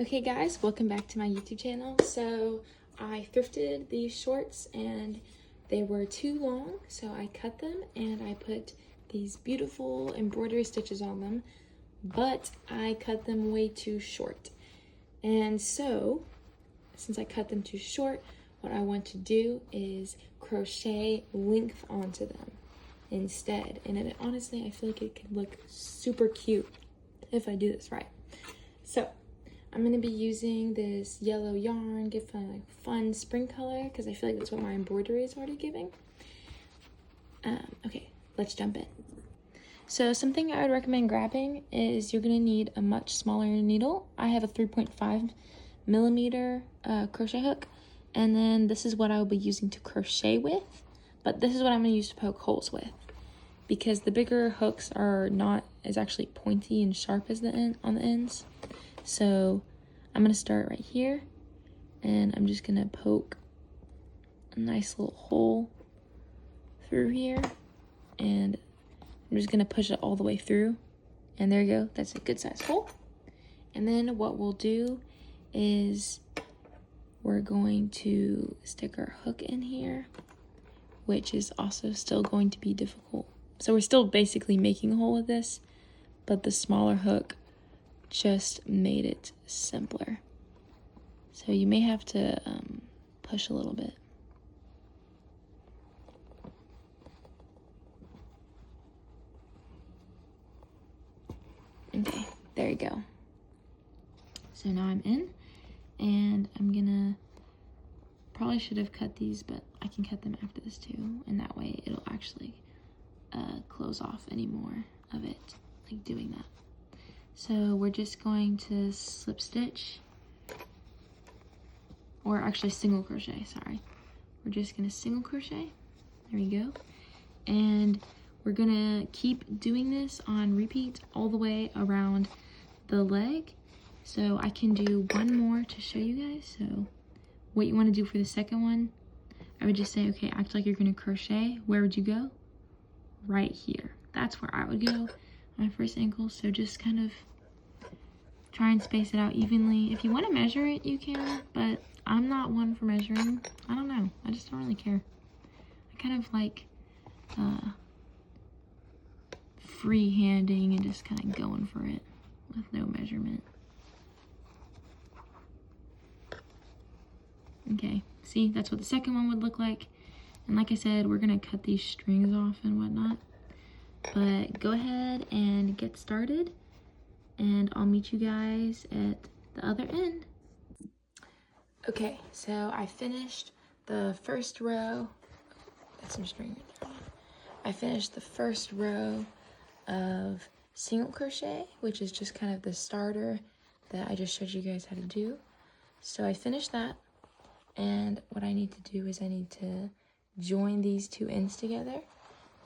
Okay guys, welcome back to my YouTube channel. So I thrifted these shorts and they were too long, so I cut them and I put these beautiful embroidery stitches on them, but I cut them way too short. And so, since I cut them too short, what I want to do is crochet length onto them instead. And honestly, I feel like it could look super cute if I do this right. So I'm going to be using this yellow yarn, give a fun spring color, because I feel like that's what my embroidery is already giving. Okay, let's jump in. So something I would recommend grabbing is you're going to need a much smaller needle. I have a 3.5 millimeter crochet hook, and then this is what I will be using to crochet with, but this is what I'm going to use to poke holes with, because the bigger hooks are not as actually pointy and sharp as the end on the ends. So I'm going to start right here, and I'm just going to poke a nice little hole through here, and I'm just going to push it all the way through, and there you go. That's a good size hole. And then what we'll do is we're going to stick our hook in here, which is also still going to be difficult. So we're still basically making a hole with this, but the smaller hook just made it simpler. So you may have to push a little bit. Okay, there you go. So now I'm in, and I'm gonna, probably should have cut these, but I can cut them after this too, and that way it'll actually close off any more of it, like doing that. So we're just going to slip stitch, or actually single crochet, sorry. We're just gonna single crochet, there we go. And we're gonna keep doing this on repeat all the way around the leg. So I can do one more to show you guys. So what you wanna do for the second one, I would just say, okay, act like you're gonna crochet. Where would you go? Right here. That's where I would go on my first ankle. So just kind of try and space it out evenly. If you want to measure it, you can, but I'm not one for measuring. I don't know. I just don't really care. I kind of like free-handing and just kind of going for it with no measurement. Okay, see, that's what the second one would look like. And like I said, we're going to cut these strings off and whatnot. But go ahead and get started, and I'll meet you guys at the other end. Okay, so I finished the first row. Got some string in there. I finished the first row of single crochet, which is just kind of the starter that I just showed you guys how to do. So I finished that, and what I need to do is I need to join these two ends together,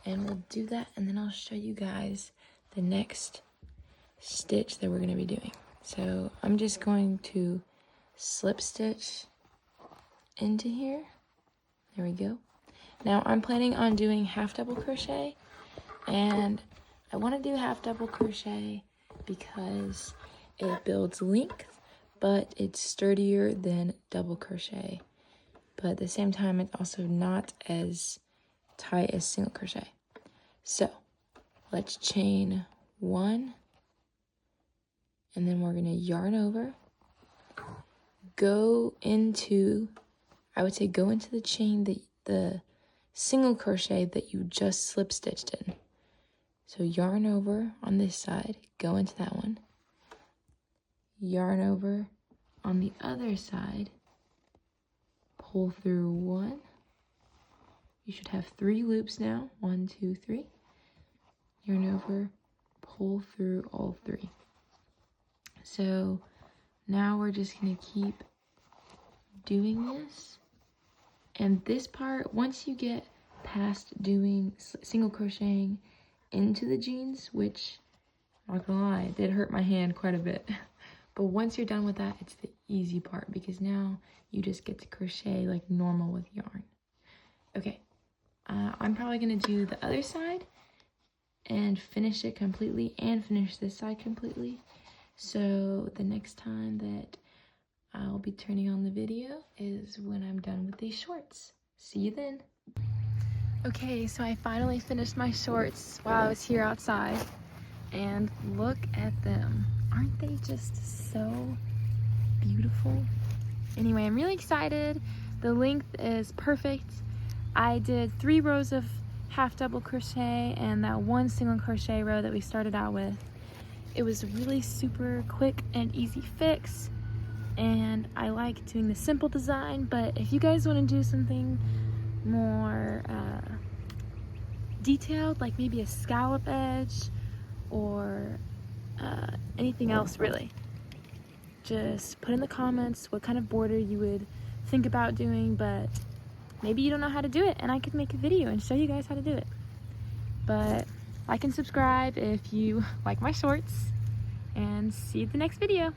and we'll do that, and then I'll show you guys the next stitch that we're going to be doing. So I'm just going to slip stitch into here. There we go. Now I'm planning on doing half double crochet, and I want to do half double crochet because it builds length, but it's sturdier than double crochet. But at the same time, it's also not as tight as single crochet. So let's chain one, and then we're going to yarn over, go into, I would say go into the chain, the single crochet that you just slip stitched in. So yarn over on this side, go into that one, yarn over on the other side, pull through one. You should have 3 loops now. 1, 2, 3. Yarn over, pull through all 3. So now we're just going to keep doing this. And this part, once you get past doing single crocheting into the jeans, which, I'm not gonna lie, it did hurt my hand quite a bit. But once you're done with that, it's the easy part, because now you just get to crochet like normal with yarn. Okay, I'm probably gonna do the other side and finish it completely, and finish this side completely. So the next time that I'll be turning on the video is when I'm done with these shorts. See you then. Okay, so I finally finished my shorts while I was here outside, and look at them. Aren't they just so beautiful? Anyway, I'm really excited. The length is perfect. I did 3 rows of half double crochet and that 1 single crochet row that we started out with. It was really super quick and easy fix, and I like doing the simple design, but if you guys want to do something more detailed, like maybe a scallop edge or anything else really, just put in the comments what kind of border you would think about doing, but maybe you don't know how to do it and I could make a video and show you guys how to do it. But like and subscribe if you like my shorts, and see you at the next video.